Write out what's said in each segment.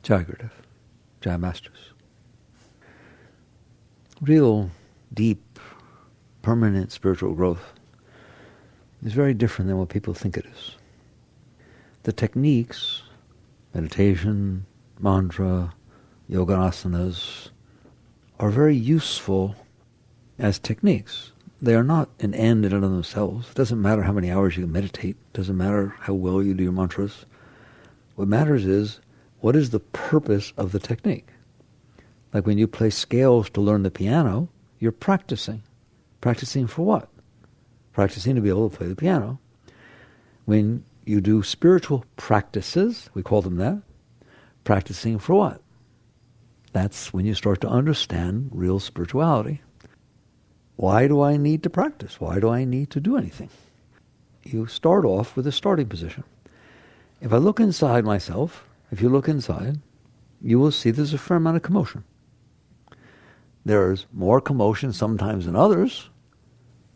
Jai Gurudev, Jai Masters. Real, deep, permanent spiritual growth is very different than what people think it is. The techniques, meditation, mantra, yoga asanas, are very useful as techniques. They are not an end in and of themselves. It doesn't matter how many hours you meditate. It doesn't matter how well you do your mantras. What matters is, what is the purpose of the technique? Like when you play scales to learn the piano, you're practicing. Practicing for what? Practicing to be able to play the piano. When you do spiritual practices, we call them that, practicing for what? That's when you start to understand real spirituality. Why do I need to practice? Why do I need to do anything? You start off with a starting position. If I look inside myself, if you look inside, you will see there's a fair amount of commotion. There's more commotion sometimes than others,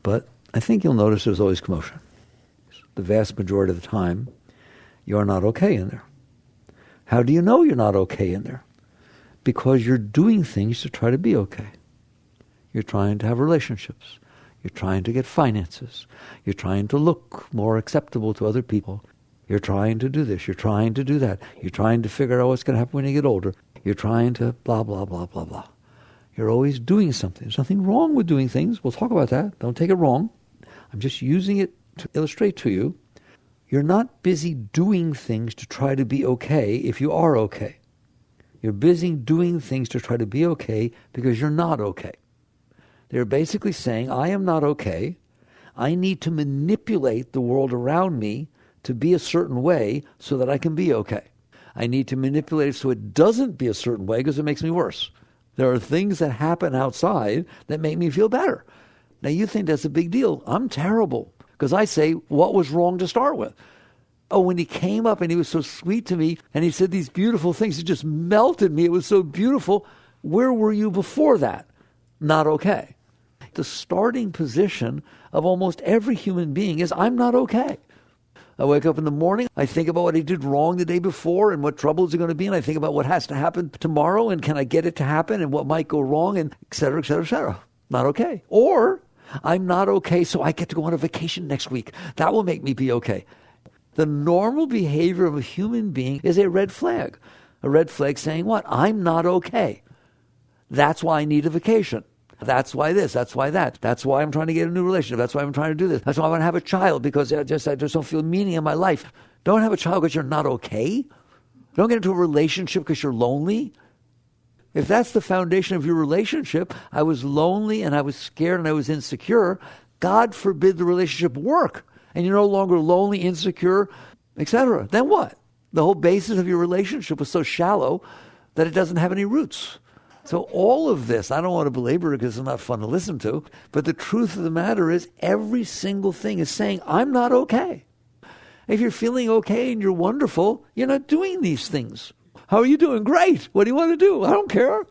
but I think you'll notice there's always commotion. The vast majority of the time, you're not okay in there. How do you know you're not okay in there? Because you're doing things to try to be okay. You're trying to have relationships. You're trying to get finances. You're trying to look more acceptable to other people. You're trying to do this. You're trying to do that. You're trying to figure out what's going to happen when you get older. You're trying to blah, blah, blah, blah, blah. You're always doing something. There's nothing wrong with doing things. We'll talk about that. Don't take it wrong. I'm just using it to illustrate to you. You're not busy doing things to try to be okay if you are okay. You're busy doing things to try to be okay because you're not okay. They're basically saying, I am not okay. I need to manipulate the world around me to be a certain way so that I can be okay. I need to manipulate it so it doesn't be a certain way because it makes me worse. There are things that happen outside that make me feel better. Now you think that's a big deal. I'm terrible because I say, what was wrong to start with? Oh, when he came up and he was so sweet to me and he said these beautiful things, it just melted me. It was so beautiful. Where were you before that? Not okay. The starting position of almost every human being is, I'm not okay. I wake up in the morning, I think about what I did wrong the day before and what troubles are going to be, and I think about what has to happen tomorrow and can I get it to happen and what might go wrong, and et cetera, et cetera, et cetera. Not okay. Or, I'm not okay, so I get to go on a vacation next week. That will make me be okay. The normal behavior of a human being is a red flag. A red flag saying what? I'm not okay. That's why I need a vacation. That's why this, that's why that. That's why I'm trying to get a new relationship. That's why I'm trying to do this. That's why I want to have a child, because I just don't feel meaning in my life. Don't have a child because you're not okay. Don't get into a relationship because you're lonely. If that's the foundation of your relationship, I was lonely and I was scared and I was insecure, God forbid the relationship work. And you're no longer lonely, insecure, etc. Then what? The whole basis of your relationship was so shallow that it doesn't have any roots. So all of this, I don't want to belabor it because it's not fun to listen to, but the truth of the matter is every single thing is saying, I'm not okay. If you're feeling okay and you're wonderful, you're not doing these things. How are you doing? Great. What do you want to do? I don't care.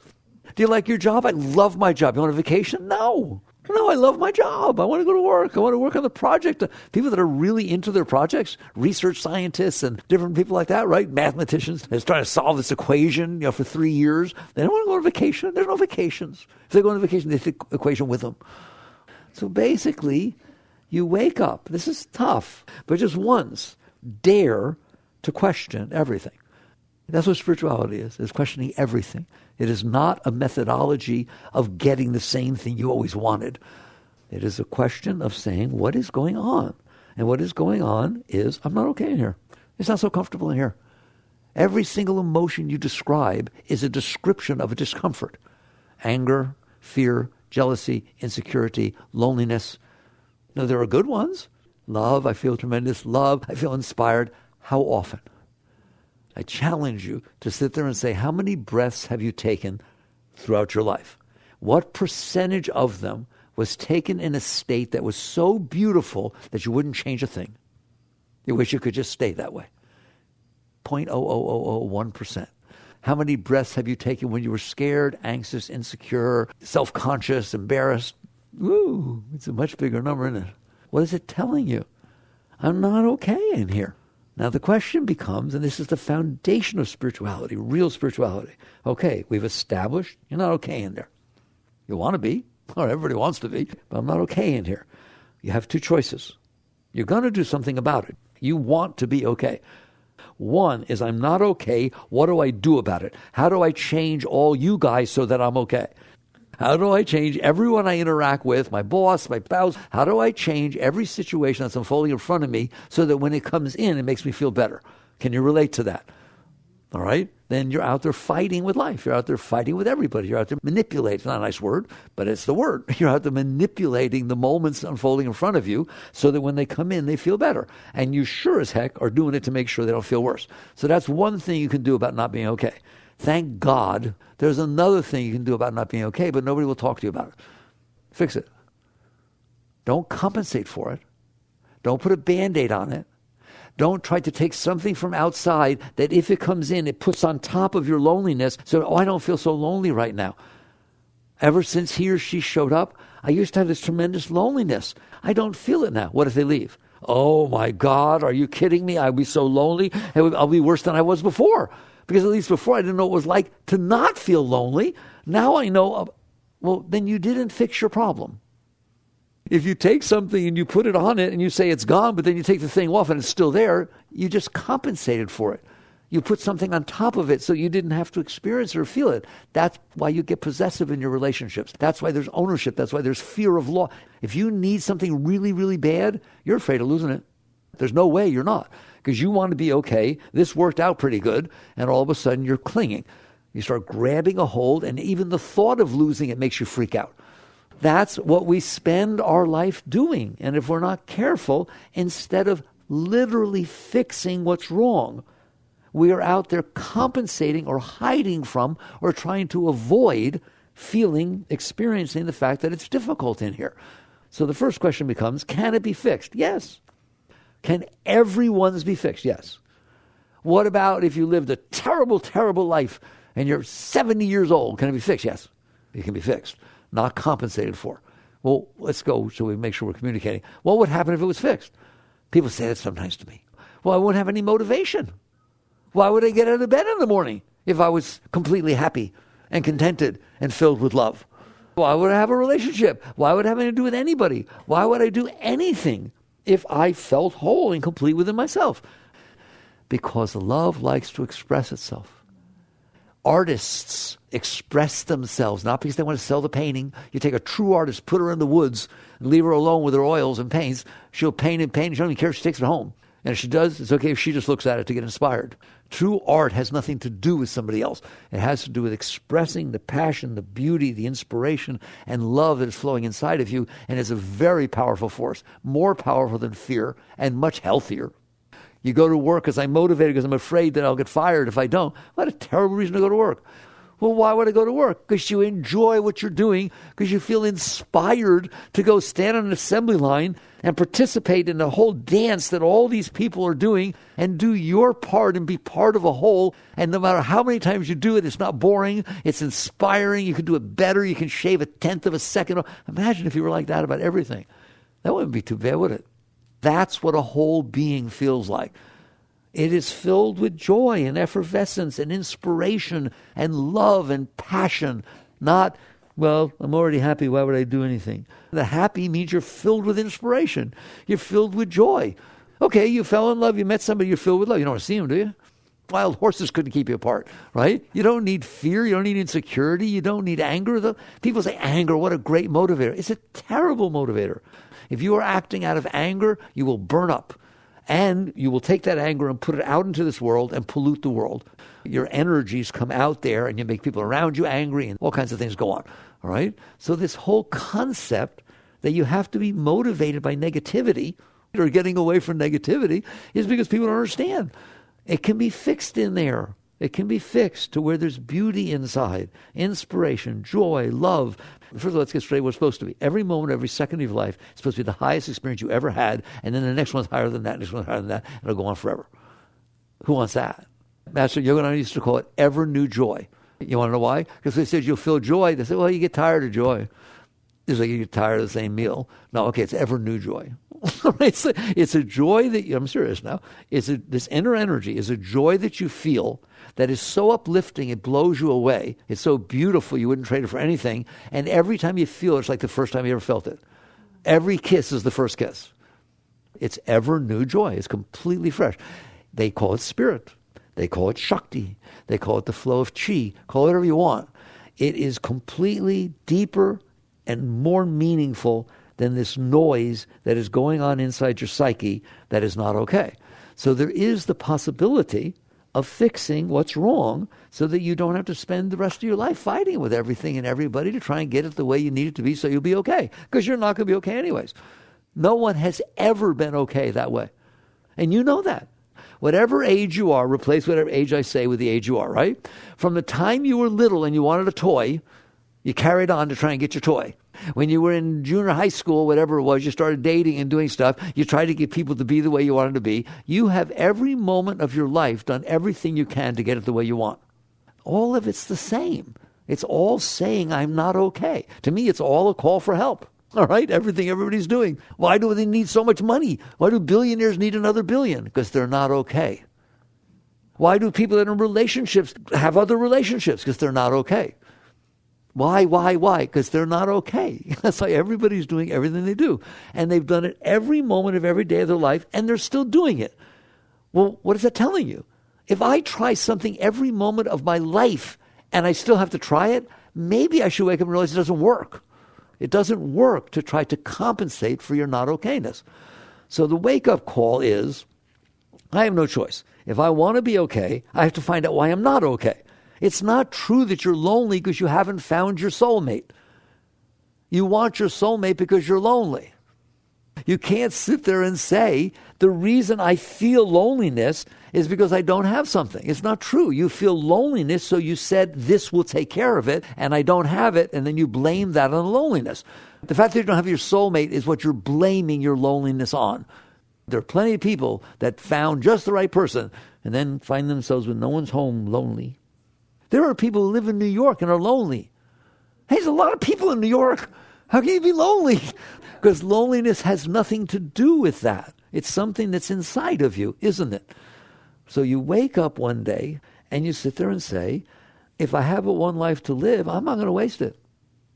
Do you like your job? I love my job. You want a vacation? No, I love my job. I want to go to work. I want to work on the project. People that are really into their projects, research scientists and different people like that, right? Mathematicians that's trying to solve this equation, for 3 years. They don't want to go on vacation. There's no vacations. If they go on vacation, they take the equation with them. So basically, you wake up. This is tough, but just once, dare to question everything. That's what spirituality is questioning everything. It is not a methodology of getting the same thing you always wanted. It is a question of saying, what is going on? And what is going on is, I'm not okay in here. It's not so comfortable in here. Every single emotion you describe is a description of a discomfort. Anger, fear, jealousy, insecurity, loneliness. Now, there are good ones. Love, I feel tremendous love. I feel inspired. How often? I challenge you to sit there and say, how many breaths have you taken throughout your life? What percentage of them was taken in a state that was so beautiful that you wouldn't change a thing? You wish you could just stay that way. 0.00001%. How many breaths have you taken when you were scared, anxious, insecure, self-conscious, embarrassed? Ooh, it's a much bigger number, isn't it? What is it telling you? I'm not okay in here. Now the question becomes, and this is the foundation of spirituality, real spirituality. Okay, we've established you're not okay in there. You want to be, or everybody wants to be, but I'm not okay in here. You have two choices. You're going to do something about it. You want to be okay. One is I'm not okay. What do I do about it? How do I change all you guys so that I'm okay? How do I change everyone I interact with, my boss, my spouse? How do I change every situation that's unfolding in front of me so that when it comes in, it makes me feel better? Can you relate to that? All right? Then you're out there fighting with life. You're out there fighting with everybody. You're out there manipulating. It's not a nice word, but it's the word. You're out there manipulating the moments unfolding in front of you so that when they come in, they feel better. And you sure as heck are doing it to make sure they don't feel worse. So that's one thing you can do about not being okay. Thank God there's another thing you can do about not being okay, but nobody will talk to you about it. Fix it. Don't compensate for it. Don't put a Band-Aid on it. Don't try to take something from outside that if it comes in, it puts on top of your loneliness. So, I don't feel so lonely right now. Ever since he or she showed up, I used to have this tremendous loneliness. I don't feel it now. What if they leave? Oh my God, are you kidding me? I'll be so lonely. I'll be worse than I was before. Because at least before I didn't know what it was like to not feel lonely. Now I know, well, then you didn't fix your problem. If you take something and you put it on it and you say it's gone, but then you take the thing off and it's still there, you just compensated for it. You put something on top of it so you didn't have to experience or feel it. That's why you get possessive in your relationships. That's why there's ownership. That's why there's fear of loss. If you need something really, really bad, you're afraid of losing it. There's no way you're not. Because you want to be okay. This worked out pretty good. And all of a sudden you're clinging. You start grabbing a hold, and even the thought of losing it makes you freak out. That's what we spend our life doing. And if we're not careful, instead of literally fixing what's wrong, we are out there compensating or hiding from or trying to avoid experiencing the fact that it's difficult in here. So the first question becomes, can it be fixed? Yes. Can everyone's be fixed? Yes. What about if you lived a terrible, terrible life and you're 70 years old? Can it be fixed? Yes. It can be fixed. Not compensated for. Well, let's go so we make sure we're communicating. What would happen if it was fixed? People say that sometimes to me. Well, I wouldn't have any motivation. Why would I get out of bed in the morning if I was completely happy and contented and filled with love? Why would I have a relationship? Why would I have anything to do with anybody? Why would I do anything if I felt whole and complete within myself? Because love likes to express itself. Artists express themselves, not because they want to sell the painting. You take a true artist, put her in the woods, and leave her alone with her oils and paints. She'll paint and paint. She don't even care if she takes it home. And if she does, it's okay if she just looks at it to get inspired. True art has nothing to do with somebody else. It has to do with expressing the passion, the beauty, the inspiration, and love that is flowing inside of you. And it's a very powerful force, more powerful than fear and much healthier. You go to work because I'm motivated because I'm afraid that I'll get fired if I don't. What a terrible reason to go to work. Well, why would I go to work? Because you enjoy what you're doing, because you feel inspired to go stand on an assembly line and participate in the whole dance that all these people are doing and do your part and be part of a whole. And no matter how many times you do it, it's not boring. It's inspiring. You can do it better. You can shave a tenth of a second. Imagine if you were like that about everything. That wouldn't be too bad, would it? That's what a whole being feels like. It is filled with joy and effervescence and inspiration and love and passion. Not, well, I'm already happy, why would I do anything? The happy means you're filled with inspiration. You're filled with joy. Okay, you fell in love, you met somebody, you're filled with love. You don't want to see them, do you? Wild horses couldn't keep you apart, right? You don't need fear. You don't need insecurity. You don't need anger. People say anger, what a great motivator. It's a terrible motivator. If you are acting out of anger, you will burn up. And you will take that anger and put it out into this world and pollute the world. Your energies come out there and you make people around you angry and all kinds of things go on. All right? So this whole concept that you have to be motivated by negativity or getting away from negativity is because people don't understand. It can be fixed in there. It can be fixed to where there's beauty inside, inspiration, joy, love. First of all, let's get straight what's supposed to be. Every moment, every second of your life is supposed to be the highest experience you ever had, and then the next one's higher than that, next one's higher than that, and it'll go on forever. Who wants that? Master Yogananda used to call it ever new joy. You want to know why? Because they said you'll feel joy. They said, well, you get tired of joy. It's like you get tired of the same meal. No, okay, it's ever new joy. It's a joy that, I'm serious now, this inner energy is a joy that you feel that is so uplifting, it blows you away. It's so beautiful, you wouldn't trade it for anything. And every time you feel it, it's like the first time you ever felt it. Every kiss is the first kiss. It's ever new joy. It's completely fresh. They call it spirit. They call it Shakti. They call it the flow of Chi. Call it whatever you want. It is completely deeper and more meaningful than this noise that is going on inside your psyche that is not okay. So there is the possibility of fixing what's wrong so that you don't have to spend the rest of your life fighting with everything and everybody to try and get it the way you need it to be so you'll be okay. Because you're not going to be okay anyways. No one has ever been okay that way. And you know that. Whatever age you are, replace whatever age I say with the age you are, right? From the time you were little and you wanted a toy, you carried on to try and get your toy. When you were in junior high school, whatever it was, you started dating and doing stuff. You tried to get people to be the way you wanted to be. You have every moment of your life done everything you can to get it the way you want. All of it's the same. It's all saying, I'm not okay. To me, it's all a call for help. All right? Everything everybody's doing. Why do they need so much money? Why do billionaires need another billion? Because they're not okay. Why do people that are in relationships have other relationships? Because they're not okay. Why? Because they're not okay. That's why everybody's doing everything they do. And they've done it every moment of every day of their life, and they're still doing it. Well, what is that telling you? If I try something every moment of my life and I still have to try it, maybe I should wake up and realize it doesn't work. It doesn't work to try to compensate for your not okayness. So the wake-up call is, I have no choice. If I want to be okay, I have to find out why I'm not okay. It's not true that you're lonely because you haven't found your soulmate. You want your soulmate because you're lonely. You can't sit there and say, the reason I feel loneliness is because I don't have something. It's not true. You feel loneliness, so you said, this will take care of it, and I don't have it, and then you blame that on loneliness. The fact that you don't have your soulmate is what you're blaming your loneliness on. There are plenty of people that found just the right person and then find themselves when no one's home lonely. There are people who live in New York and are lonely. Hey, there's a lot of people in New York. How can you be lonely? Because loneliness has nothing to do with that. It's something that's inside of you, isn't it? So you wake up one day and you sit there and say, if I have but one life to live, I'm not going to waste it.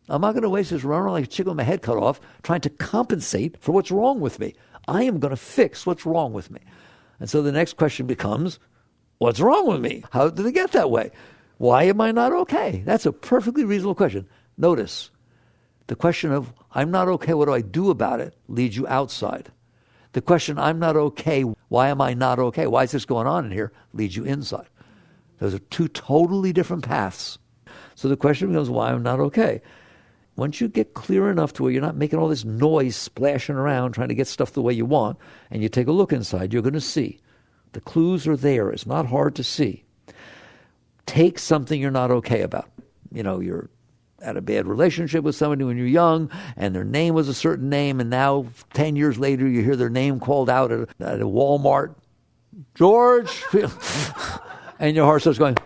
I'm not going to waste this running around like a chicken with my head cut off trying to compensate for what's wrong with me. I am going to fix what's wrong with me. And so the next question becomes, what's wrong with me? How did it get that way? Why am I not okay? That's a perfectly reasonable question. Notice, the question of, I'm not okay, what do I do about it, leads you outside. The question, I'm not okay, why am I not okay? Why is this going on in here? Leads you inside. Those are two totally different paths. So the question becomes, why am I not okay? Once you get clear enough to where you're not making all this noise splashing around trying to get stuff the way you want, and you take a look inside, you're going to see. The clues are there. It's not hard to see. Take something you're not okay about. You know, you're at a bad relationship with somebody when you're young, and their name was a certain name, and now 10 years later you hear their name called out at a Walmart. George! And your heart starts going,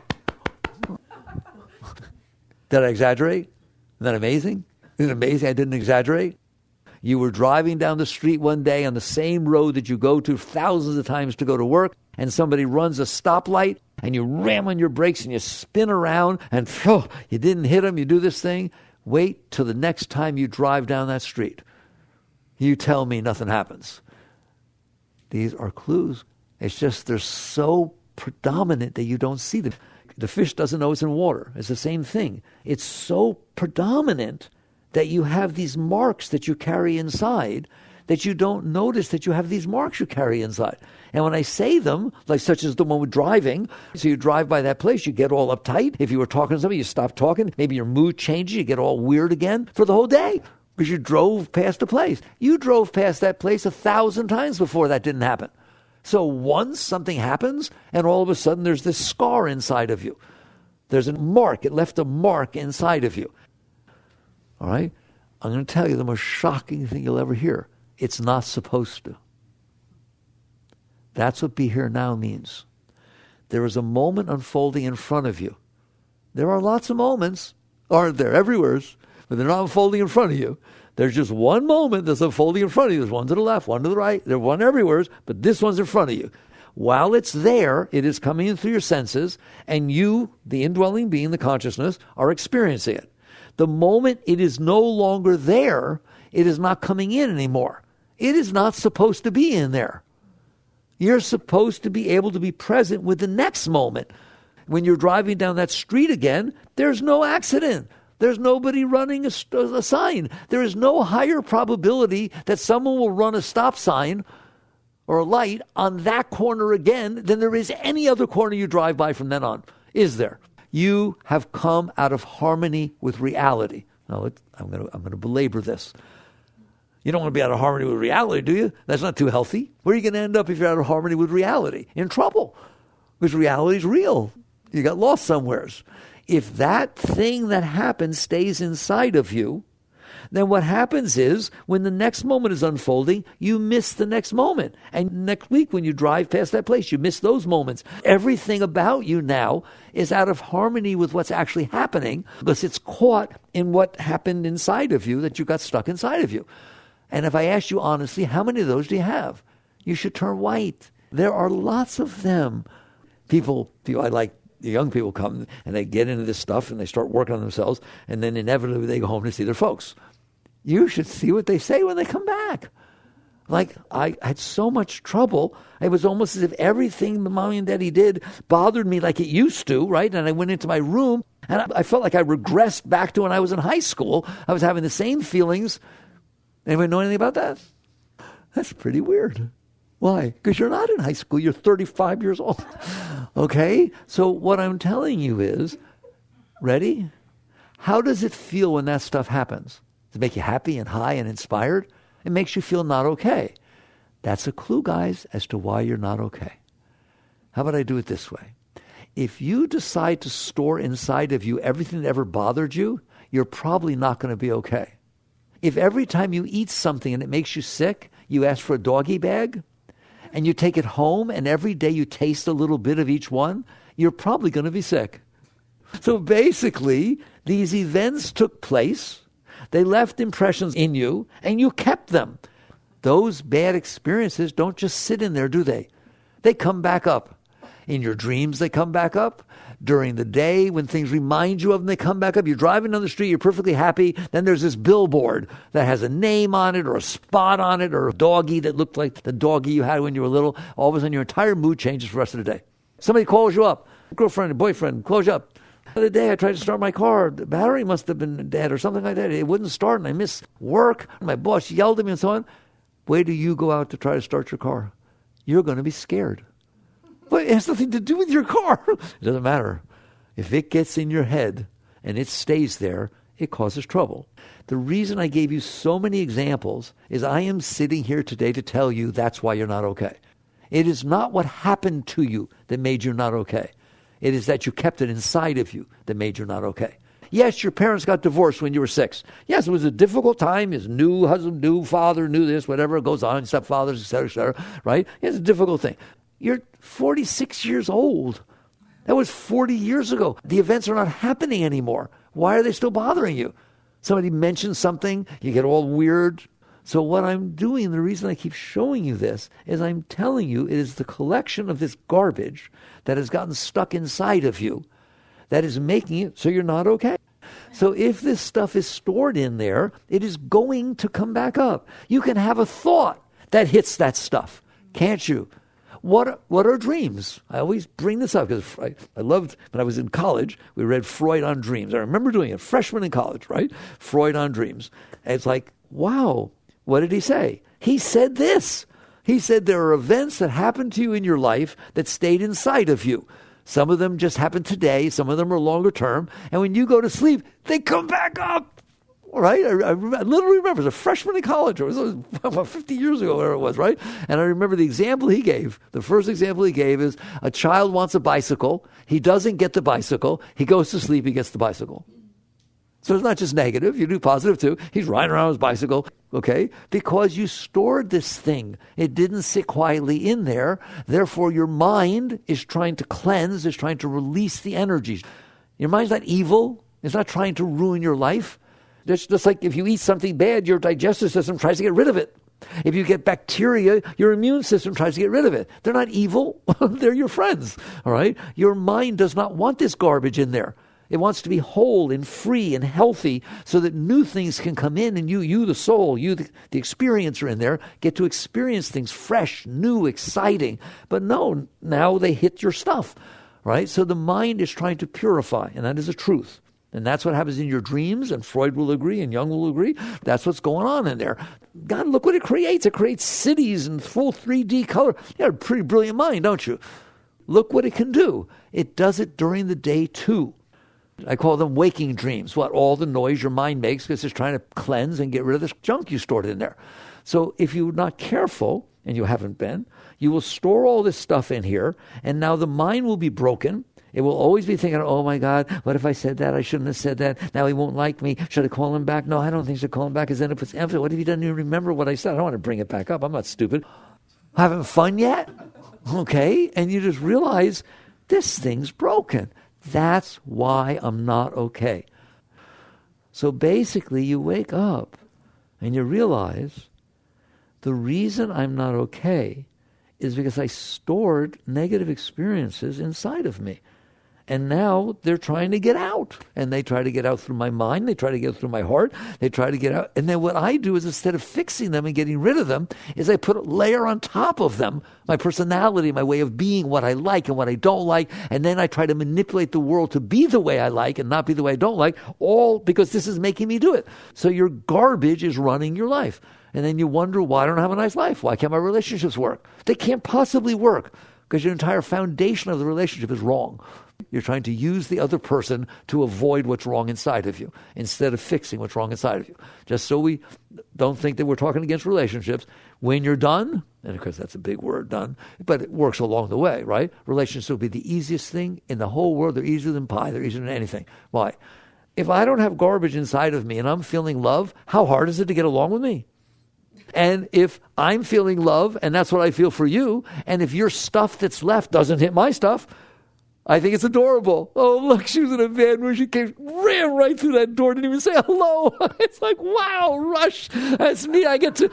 did I exaggerate? Isn't that amazing? Isn't it amazing I didn't exaggerate? You were driving down the street one day on the same road that you go to thousands of times to go to work, and somebody runs a stoplight, and you ram on your brakes and you spin around, and you didn't hit them, you do this thing. Wait till the next time you drive down that street. You tell me nothing happens. These are clues. It's just they're so predominant that you don't see them. The fish doesn't know it's in water. It's the same thing. It's so predominant that you have these marks that you carry inside that you don't notice that you have these marks you carry inside. And when I say them, like such as the one with driving, so you drive by that place, you get all uptight. If you were talking to somebody, you stop talking. Maybe your mood changes, you get all weird again for the whole day because you drove past a place. You drove past that place 1,000 times before that didn't happen. So once something happens, and all of a sudden there's this scar inside of you. There's a mark. It left a mark inside of you. All right? I'm going to tell you the most shocking thing you'll ever hear. It's not supposed to. That's what be here now means. There is a moment unfolding in front of you. There are lots of moments, aren't there, everywhere, but they're not unfolding in front of you. There's just one moment that's unfolding in front of you. There's one to the left, one to the right. There's one everywhere, but this one's in front of you. While it's there, it is coming in through your senses, and you, the indwelling being, the consciousness, are experiencing it. The moment it is no longer there, it is not coming in anymore. It is not supposed to be in there. You're supposed to be able to be present with the next moment. When you're driving down that street again, there's no accident. There's nobody running a sign. There is no higher probability that someone will run a stop sign or a light on that corner again than there is any other corner you drive by from then on. Is there? You have come out of harmony with reality. Now, I'm going to belabor this. You don't want to be out of harmony with reality, do you? That's not too healthy. Where are you going to end up if you're out of harmony with reality? In trouble. Because reality is real. You got lost somewheres. If that thing that happens stays inside of you, then what happens is when the next moment is unfolding, you miss the next moment. And next week when you drive past that place, you miss those moments. Everything about you now is out of harmony with what's actually happening because it's caught in what happened inside of you that you got stuck inside of you. And if I ask you honestly, how many of those do you have? You should turn white. There are lots of them. People I like, the young people come and they get into this stuff and they start working on themselves, and then inevitably they go home to see their folks. You should see what they say when they come back. Like, I had so much trouble. It was almost as if everything Mommy and Daddy did bothered me like it used to, right? And I went into my room and I felt like I regressed back to when I was in high school. I was having the same feelings. Anyone know anything about that? That's pretty weird. Why? Because you're not in high school. You're 35 years old. Okay? So what I'm telling you is, ready? How does it feel when that stuff happens? Does it make you happy and high and inspired? It makes you feel not okay. That's a clue, guys, as to why you're not okay. How about I do it this way? If you decide to store inside of you everything that ever bothered you, you're probably not going to be okay. If every time you eat something and it makes you sick, you ask for a doggy bag, and you take it home, and every day you taste a little bit of each one, you're probably going to be sick. So basically, these events took place, they left impressions in you, and you kept them. Those bad experiences don't just sit in there, do they? They come back up. In your dreams, they come back up. During the day, when things remind you of them, they come back up. You're driving down the street, you're perfectly happy. Then there's this billboard that has a name on it or a spot on it or a doggy that looked like the doggy you had when you were little. All of a sudden, your entire mood changes for the rest of the day. Somebody calls you up. Girlfriend, boyfriend, calls you up. The other day, I tried to start my car. The battery must have been dead or something like that. It wouldn't start, and I missed work. My boss yelled at me and so on. Wait till you go out to try to start your car. You're going to be scared. But it has nothing to do with your car. It doesn't matter. If it gets in your head and it stays there, it causes trouble. The reason I gave you so many examples is I am sitting here today to tell you that's why you're not okay. It is not what happened to you that made you not okay. It is that you kept it inside of you that made you not okay. Yes, your parents got divorced when you were 6. Yes, it was a difficult time. His new husband, new father, knew this, whatever goes on, stepfathers, et cetera, right? It's a difficult thing. You're 46 years old. That was 40 years ago. The events are not happening anymore. Why are they still bothering you? Somebody mentions something, you get all weird. So what I'm doing, the reason I keep showing you this, is I'm telling you it is the collection of this garbage that has gotten stuck inside of you that is making it so you're not okay. So if this stuff is stored in there, it is going to come back up. You can have a thought that hits that stuff, can't you? What are dreams? I always bring this up because I loved, when I was in college, we read Freud on dreams. I remember doing it, freshman in college, right? Freud on dreams. And it's like, wow, what did he say? He said this. He said there are events that happened to you in your life that stayed inside of you. Some of them just happened today. Some of them are longer term. And when you go to sleep, they come back up. All right, I literally remember, as a freshman in college, it was about 50 years ago, whatever it was, right? And I remember the example he gave. The first example he gave is a child wants a bicycle. He doesn't get the bicycle. He goes to sleep, he gets the bicycle. So it's not just negative. You do positive too. He's riding around his bicycle, okay? Because you stored this thing. It didn't sit quietly in there. Therefore, your mind is trying to cleanse, is trying to release the energies. Your mind's not evil. It's not trying to ruin your life. Just like if you eat something bad, your digestive system tries to get rid of it. If you get bacteria, your immune system tries to get rid of it. They're not evil. They're your friends. All right? Your mind does not want this garbage in there. It wants to be whole and free and healthy so that new things can come in, and you the soul, you the experiencer in there, get to experience things fresh, new, exciting. But no, now they hit your stuff, right? So the mind is trying to purify, and that is a truth. And that's what happens in your dreams, and Freud will agree, and Jung will agree. That's what's going on in there. God, look what it creates. It creates cities in full 3D color. You have a pretty brilliant mind, don't you? Look what it can do. It does it during the day, too. I call them waking dreams. What? All the noise your mind makes because it's trying to cleanse and get rid of this junk you stored in there. So if you're not careful, and you haven't been, you will store all this stuff in here, and now the mind will be broken. It will always be thinking, oh my God, what if I said that? I shouldn't have said that. Now he won't like me. Should I call him back? No, I don't think I should call him back, because then if it's empty, what if he doesn't even remember what I said? I don't want to bring it back up. I'm not stupid. Having fun yet? Okay? And you just realize this thing's broken. That's why I'm not okay. So basically you wake up and you realize the reason I'm not okay is because I stored negative experiences inside of me. And now they're trying to get out. And they try to get out through my mind. They try to get through my heart. They try to get out. And then what I do is, instead of fixing them and getting rid of them, is I put a layer on top of them, my personality, my way of being, what I like and what I don't like. And then I try to manipulate the world to be the way I like and not be the way I don't like, all because this is making me do it. So your garbage is running your life. And then you wonder, why I don't have a nice life? Why can't my relationships work? They can't possibly work because your entire foundation of the relationship is wrong. You're trying to use the other person to avoid what's wrong inside of you instead of fixing what's wrong inside of you. Just so we don't think that we're talking against relationships. When you're done, and of course that's a big word, done, but it works along the way, right? Relationships will be the easiest thing in the whole world. They're easier than pie. They're easier than anything. Why? If I don't have garbage inside of me and I'm feeling love, how hard is it to get along with me? And if I'm feeling love and that's what I feel for you, and if your stuff that's left doesn't hit my stuff, I think it's adorable. Oh, look, she was in a van where she ran right through that door, didn't even say hello. It's like, wow, Rush, that's me. I get to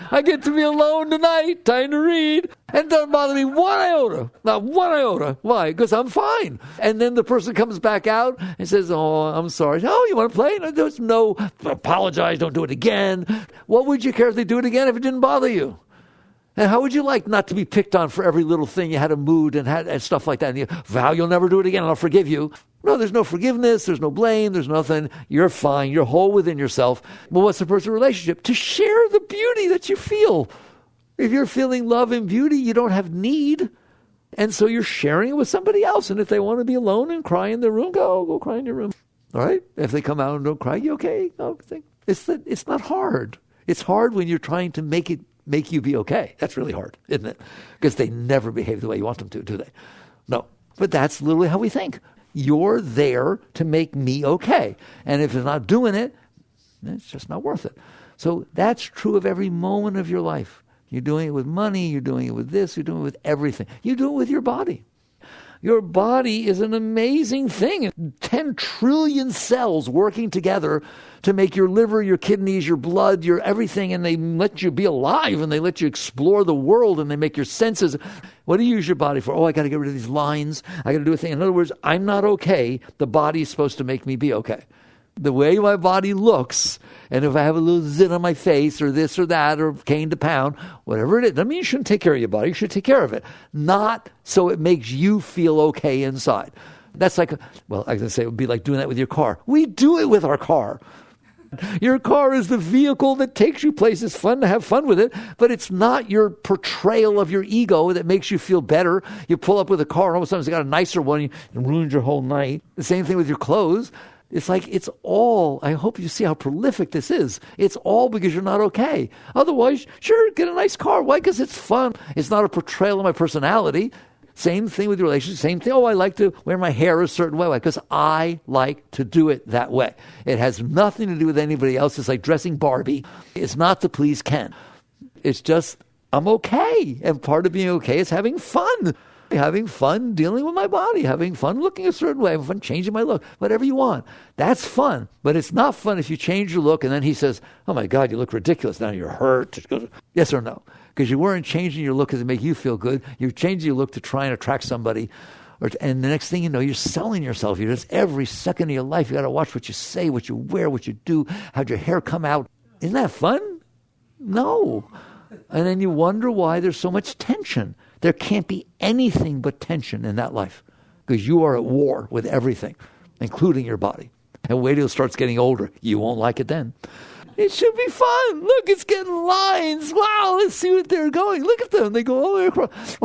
be alone tonight. Time to read. And it doesn't bother me one iota. Not one iota. Why? Because I'm fine. And then the person comes back out and says, oh, I'm sorry. Oh, you want to play? No, there's no apologize. Don't do it again. What would you care if they do it again if it didn't bother you? And how would you like not to be picked on for every little thing? You had a mood and stuff like that. And you vow you'll never do it again and I'll forgive you. No, there's no forgiveness. There's no blame. There's nothing. You're fine. You're whole within yourself. Well, what's the person's relationship? To share the beauty that you feel. If you're feeling love and beauty, you don't have need. And so you're sharing it with somebody else. And if they want to be alone and cry in their room, go cry in your room. All right? If they come out and don't cry, you okay? No, it's not hard. It's hard when you're trying to make you be okay. That's really hard, isn't it? Because they never behave the way you want them to, do they? No. But that's literally how we think. You're there to make me okay. And if it's not doing it, then it's just not worth it. So that's true of every moment of your life. You're doing it with money, you're doing it with this, you're doing it with everything. You do it with your body. Your body is an amazing thing. 10 trillion cells working together to make your liver, your kidneys, your blood, your everything, and they let you be alive, and they let you explore the world, and they make your senses. What do you use your body for? Oh, I got to get rid of these lines. I got to do a thing. In other words, I'm not okay. The body is supposed to make me be okay. The way my body looks, and if I have a little zit on my face or this or that or cane to pound, whatever it is, doesn't mean you shouldn't take care of your body. You should take care of it. Not so it makes you feel okay inside. That's like, well, I was going to say it would be like doing that with your car. We do it with our car. Your car is the vehicle that takes you places, fun to have fun with it, but it's not your portrayal of your ego that makes you feel better. You pull up with a car, and all of a sudden you got a nicer one, and it ruins your whole night. The same thing with your clothes. It's like it's all, I hope you see how prolific this is. It's all because you're not okay. Otherwise, sure, get a nice car. Why? Because it's fun. It's not a portrayal of my personality. Same thing with your relationship. Same thing. Oh, I like to wear my hair a certain way. Because I like to do it that way. It has nothing to do with anybody else. It's like dressing Barbie. It's not to please Ken. It's just, I'm okay. And part of being okay is having fun. Having fun dealing with my body, having fun looking a certain way, having fun changing my look, whatever you want. That's fun. But it's not fun if you change your look and then he says, oh my God, you look ridiculous. Now you're hurt. Yes or no? Because you weren't changing your look because it make you feel good. You're changing your look to try and attract somebody. And the next thing you know, you're selling yourself. You're just every second of your life. You got to watch what you say, what you wear, what you do, how'd your hair come out. Isn't that fun? No. And then you wonder why there's so much tension. There can't be anything but tension in that life because you are at war with everything, including your body. And wait till it starts getting older. You won't like it then. It should be fun. Look, it's getting lines. Wow, let's see what they're going. Look at them. They go all the way across.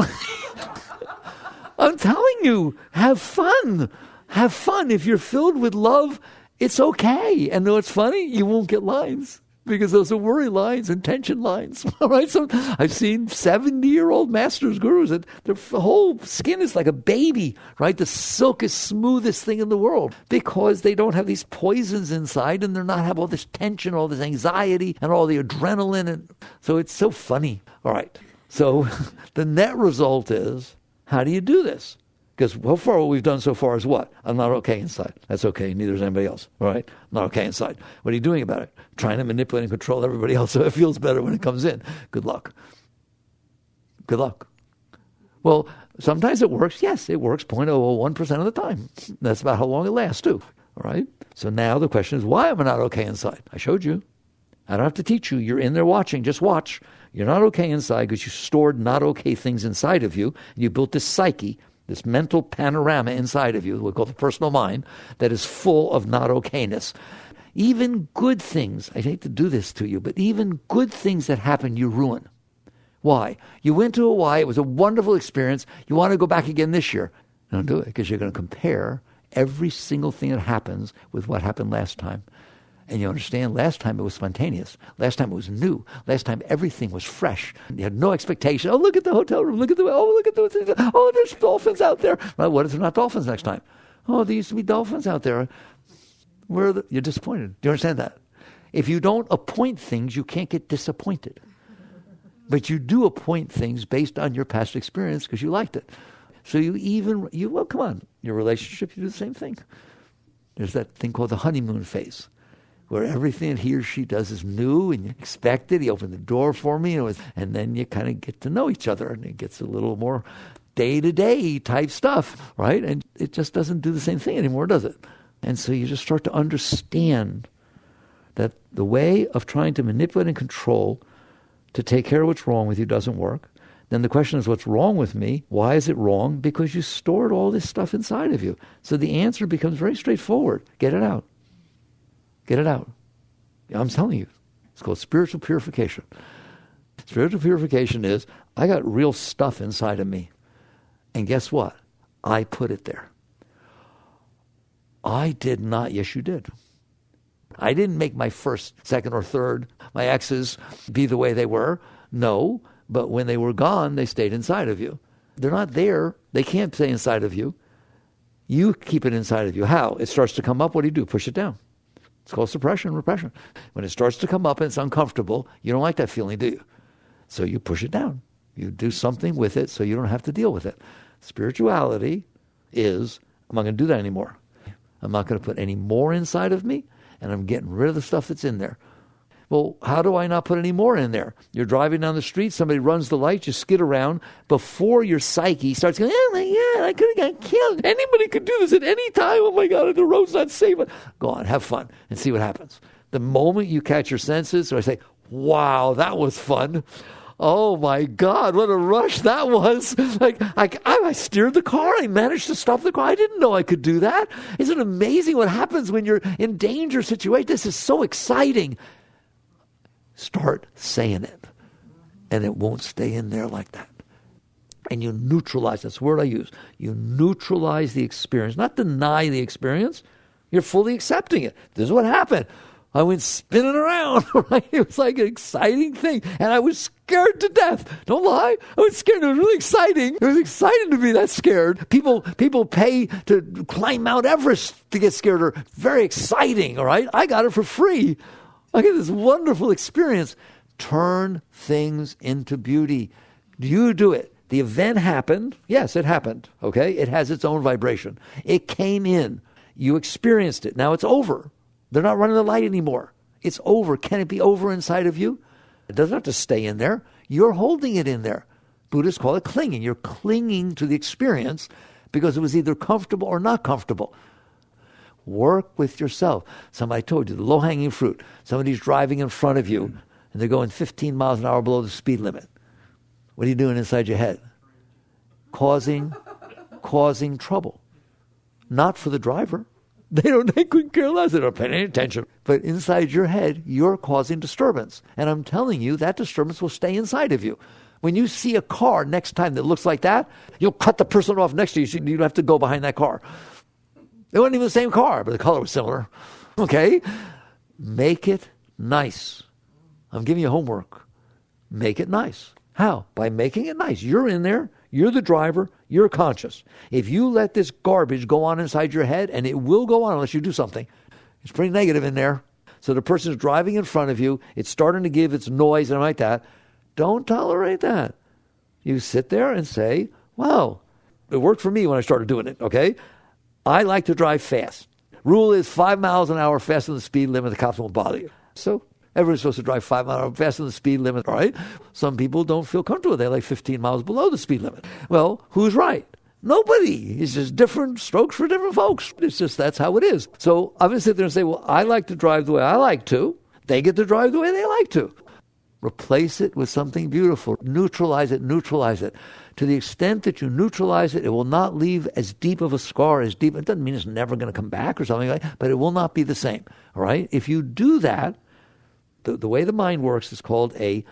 I'm telling you, have fun. Have fun. If you're filled with love, it's okay. And though it's funny, you won't get lines. Because those are worry lines and tension lines. All right. So I've seen 70-year-old masters, gurus, that their whole skin is like a baby, right? The silk is smoothest thing in the world because they don't have these poisons inside and they're not have all this tension, all this anxiety and all the adrenaline. And so it's so funny. All right. So the net result is, how do you do this? Because so far what we've done so far is what? I'm not okay inside. That's okay. Neither is anybody else. All right? I'm not okay inside. What are you doing about it? Trying to manipulate and control everybody else so it feels better when it comes in. Good luck. Good luck. Well, sometimes it works. Yes, it works 0.001% of the time. That's about how long it lasts too. All right? So now the question is, why am I not okay inside? I showed you. I don't have to teach you. You're in there watching. Just watch. You're not okay inside because you stored not okay things inside of you. You built this psyche, this mental panorama inside of you, we call the personal mind, that is full of not okayness. Even good things, I hate to do this to you, but even good things that happen, you ruin. Why? You went to Hawaii, it was a wonderful experience, you want to go back again this year. Don't do it, because you're going to compare every single thing that happens with what happened last time. And you understand, last time it was spontaneous. Last time it was new. Last time everything was fresh. You had no expectation. Oh, look at the hotel room. Look at there's dolphins out there. Well, what if they're not dolphins next time? Oh, there used to be dolphins out there. You're disappointed. Do you understand that? If you don't appoint things, you can't get disappointed. But you do appoint things based on your past experience because you liked it. So well, come on. Your relationship, you do the same thing. There's that thing called the honeymoon phase, where everything that he or she does is new and you expect it. He opened the door for me, and then you kind of get to know each other, and it gets a little more day-to-day type stuff, right? And it just doesn't do the same thing anymore, does it? And so you just start to understand that the way of trying to manipulate and control to take care of what's wrong with you doesn't work. Then the question is, what's wrong with me? Why is it wrong? Because you stored all this stuff inside of you. So the answer becomes very straightforward. Get it out. Get it out. I'm telling you. It's called spiritual purification. Spiritual purification is, I got real stuff inside of me. And guess what? I put it there. I did not. Yes, you did. I didn't make my first, second, or third, my exes, be the way they were. No. But when they were gone, they stayed inside of you. They're not there. They can't stay inside of you. You keep it inside of you. How? It starts to come up. What do? Push it down. It's called suppression, repression. When it starts to come up and it's uncomfortable, you don't like that feeling, do you? So you push it down. You do something with it so you don't have to deal with it. Spirituality is, I'm not going to do that anymore. I'm not going to put any more inside of me, and I'm getting rid of the stuff that's in there. Well, how do I not put any more in there? You're driving down the street, somebody runs the lights, you skid around. Before your psyche starts going, oh my God, I could have got killed. Anybody could do this at any time. Oh my God, the road's not safe. Go on, have fun and see what happens. The moment you catch your senses, or I say, wow, that was fun. Oh my God, what a rush that was. I steered the car. I managed to stop the car. I didn't know I could do that. Isn't it amazing what happens when you're in danger situation? This is so exciting. Start saying it, and it won't stay in there like that. And you neutralize, that's the word I use. You neutralize the experience, not deny the experience. You're fully accepting it. This is what happened. I went spinning around, right? It was like an exciting thing, and I was scared to death. Don't lie. I was scared. It was really exciting. It was exciting to be that scared. People pay to climb Mount Everest to get scared. Or very exciting, all right? I got it for free. I get this wonderful experience. Turn things into beauty. You do it. The event happened. Yes, it happened. Okay? It has its own vibration. It came in. You experienced it. Now it's over. They're not running the light anymore. It's over. Can it be over inside of you? It doesn't have to stay in there. You're holding it in there. Buddhists call it clinging. You're clinging to the experience because it was either comfortable or not comfortable. Work with yourself. Somebody told you the low-hanging fruit. Somebody's driving in front of you and they're going 15 miles an hour below the speed limit. What are you doing inside your head? Causing trouble. Not for the driver. They couldn't care less. They don't pay any attention. But inside your head, you're causing disturbance. And I'm telling you, that disturbance will stay inside of you. When you see a car next time that looks like that, you'll cut the person off next to you so you don't have to go behind that car. It wasn't even the same car, but the color was similar. Okay? Make it nice. I'm giving you homework. Make it nice. How? By making it nice. You're in there. You're the driver. You're conscious. If you let this garbage go on inside your head, and it will go on unless you do something, it's pretty negative in there. So the person's driving in front of you. It's starting to give its noise and like that. Don't tolerate that. You sit there and say, wow, it worked for me when I started doing it, okay? I like to drive fast. Rule is 5 miles an hour faster than the speed limit. The cops won't bother you. So everyone's supposed to drive 5 miles an hour faster than the speed limit, all right? Some people don't feel comfortable. They're like 15 miles below the speed limit. Well, who's right? Nobody. It's just different strokes for different folks. It's just that's how it is. So I'm going to sit there and say, well, I like to drive the way I like to. They get to drive the way they like to. Replace it with something beautiful. Neutralize it. To the extent that you neutralize it, it will not leave as deep of a scar as deep. It doesn't mean it's never going to come back or something like that, but it will not be the same. All right? If you do that, the way the mind works is called a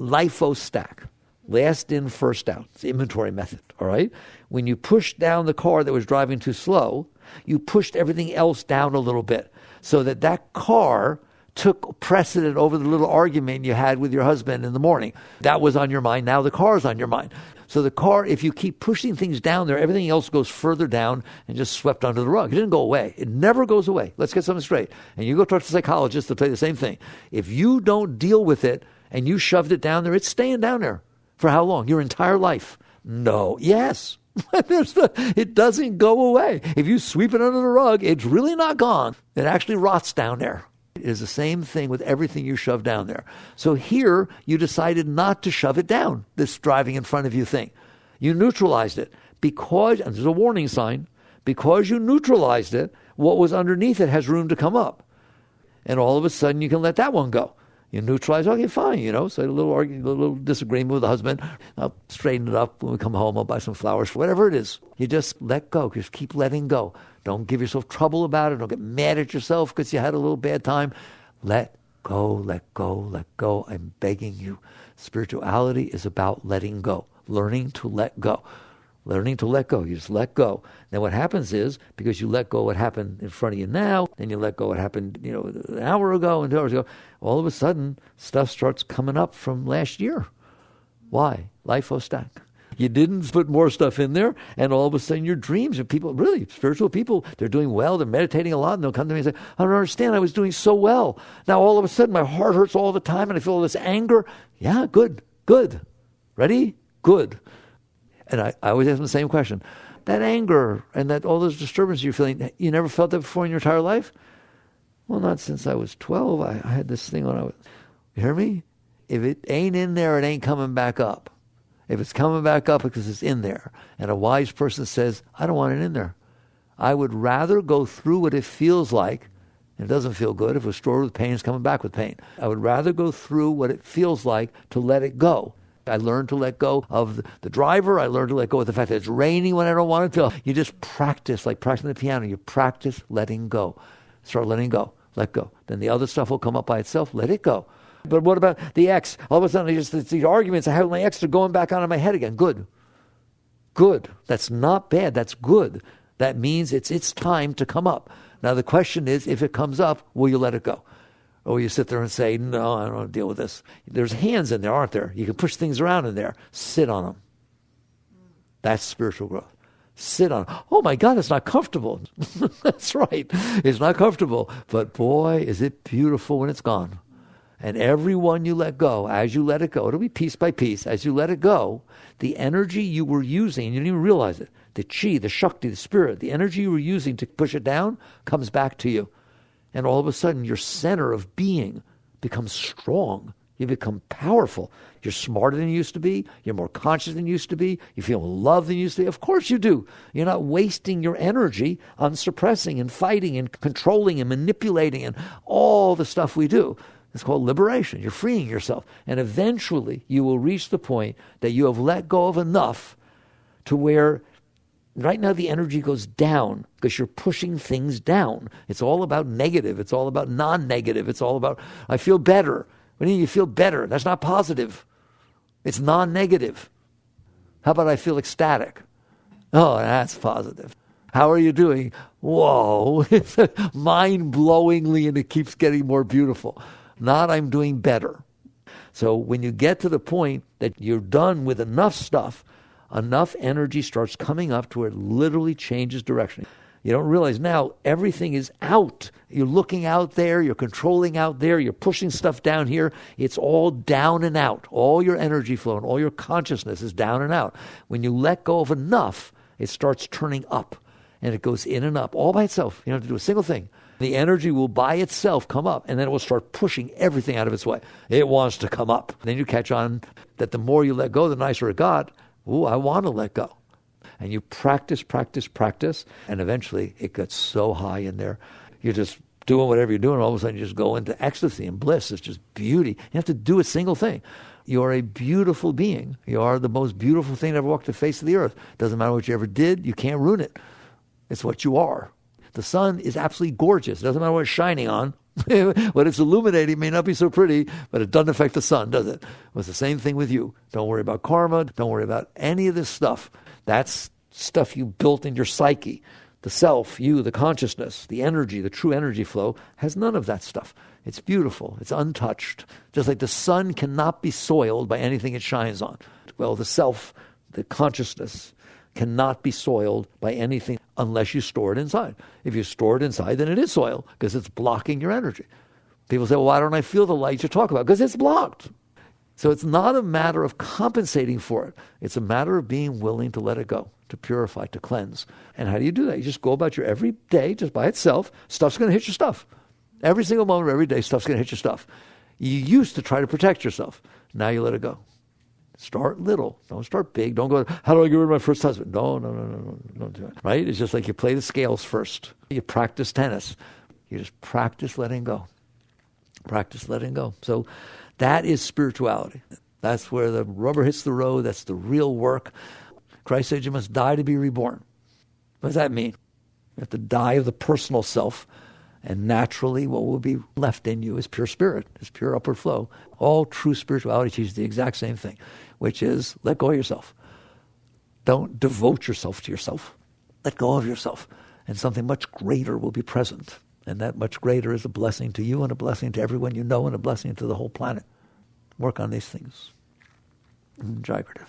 LIFO stack. Last in, first out. It's the inventory method. All right? When you pushed down the car that was driving too slow, you pushed everything else down a little bit so that car took precedent over the little argument you had with your husband in the morning. That was on your mind. Now the car's on your mind. So the car, if you keep pushing things down there, everything else goes further down and just swept under the rug. It didn't go away. It never goes away. Let's get something straight. And you go talk to a psychologist, they'll tell you the same thing. If you don't deal with it and you shoved it down there, it's staying down there. For how long? Your entire life. No. Yes. It doesn't go away. If you sweep it under the rug, it's really not gone. It actually rots down there. It is the same thing with everything you shove down there. So here, you decided not to shove it down, this driving in front of you thing. You neutralized it because, and there's a warning sign, because you neutralized it, what was underneath it has room to come up. And all of a sudden, you can let that one go. You neutralize, okay, fine, so a little disagreement with the husband. I'll straighten it up when we come home. I'll buy some flowers, whatever it is. You just let go. Just keep letting go. Don't give yourself trouble about it. Don't get mad at yourself because you had a little bad time. Let go, let go, let go. I'm begging you. Spirituality is about letting go, learning to let go. Learning to let go. You just let go. Then what happens is, because you let go what happened in front of you now, then you let go what happened, an hour ago and 2 hours ago, all of a sudden, stuff starts coming up from last year. Why? LIFO stack. You didn't put more stuff in there, and all of a sudden your dreams of people, really spiritual people, they're doing well, they're meditating a lot, and they'll come to me and say, I don't understand, I was doing so well. Now all of a sudden my heart hurts all the time, and I feel all this anger. Yeah, good. Ready? Good. And I always ask them the same question. That anger and that all those disturbances you're feeling, you never felt that before in your entire life? Well, not since I was 12. I had this thing when I was... You hear me? If it ain't in there, it ain't coming back up. If it's coming back up because it's in there. And a wise person says, I don't want it in there. I would rather go through what it feels like. And it doesn't feel good. If it was stored with pain, it's coming back with pain. I would rather go through what it feels like to let it go. I learned to let go of the driver. I learned to let go of the fact that it's raining when I don't want it to. You just practice, like practicing the piano. You practice letting go. Start letting go. Let go. Then the other stuff will come up by itself. Let it go. But what about the ex? All of a sudden, these arguments, I have my ex, are going back onto my head again. Good. That's not bad. That's good. That means it's time to come up. Now, the question is, if it comes up, will you let it go? Or you sit there and say, no, I don't want to deal with this. There's hands in there, aren't there? You can push things around in there. Sit on them. That's spiritual growth. Sit on them. Oh my God, it's not comfortable. That's right. It's not comfortable. But boy, is it beautiful when it's gone. And every one you let go, as you let it go, it'll be piece by piece. As you let it go, the energy you were using, you didn't even realize it, the chi, the shakti, the spirit, the energy you were using to push it down comes back to you. And all of a sudden, your center of being becomes strong. You become powerful. You're smarter than you used to be. You're more conscious than you used to be. You feel loved than you used to be. Of course you do. You're not wasting your energy on suppressing and fighting and controlling and manipulating and all the stuff we do. It's called liberation. You're freeing yourself. And eventually you will reach the point that you have let go of enough to where right now the energy goes down because you're pushing things down. It's all about negative. It's all about non-negative. It's all about, I feel better. When you feel better, that's not positive. It's non-negative. How about I feel ecstatic? Oh, that's positive. How are you doing? Whoa, it's mind-blowingly, and it keeps getting more beautiful. Not I'm doing better. So when you get to the point that you're done with enough stuff, enough energy starts coming up to where it literally changes direction. You don't realize now everything is out. You're looking out there, you're controlling out there, you're pushing stuff down here. It's all down and out. All your energy flow and all your consciousness is down and out. When you let go of enough, it starts turning up and it goes in and up all by itself. You don't have to do a single thing. The energy will by itself come up and then it will start pushing everything out of its way. It wants to come up. Then you catch on that the more you let go, the nicer it got. Ooh, I want to let go. And you practice, and eventually it gets so high in there. You're just doing whatever you're doing, and all of a sudden you just go into ecstasy and bliss. It's just beauty. You have to do a single thing. You are a beautiful being. You are the most beautiful thing that ever walked the face of the earth. Doesn't matter what you ever did, you can't ruin it. It's what you are. The sun is absolutely gorgeous. It doesn't matter what it's shining on. What it's illuminating may not be so pretty, but it doesn't affect the sun, does it? Well, it's the same thing with you. Don't worry about karma. Don't worry about any of this stuff. That's stuff you built in your psyche. The self, you, the consciousness, the energy, the true energy flow has none of that stuff. It's beautiful. It's untouched. Just like the sun cannot be soiled by anything it shines on. Well, the self, the consciousness, cannot be soiled by anything unless you store it inside. If you store it inside, then it is soiled because it's blocking your energy. People say, well, why don't I feel the light you talk about? Because it's blocked. So it's not a matter of compensating for it. It's a matter of being willing to let it go, to purify, to cleanse. And how do you do that? You just go about your every day just by itself. Stuff's going to hit your stuff. Every single moment of every day, stuff's going to hit your stuff. You used to try to protect yourself. Now you let it go. Start little. Don't start big. Don't go, how do I get rid of my first husband? No. Don't do it. Right? It's just like you play the scales first. You practice tennis. You just practice letting go. Practice letting go. So that is spirituality. That's where the rubber hits the road. That's the real work. Christ said you must die to be reborn. What does that mean? You have to die of the personal self, and naturally what will be left in you is pure spirit, is pure upward flow. All true spirituality teaches the exact same thing, which is let go of yourself. Don't devote yourself to yourself. Let go of yourself, and something much greater will be present. And that much greater is a blessing to you and a blessing to everyone you know and a blessing to the whole planet. Work on these things. Jagrative.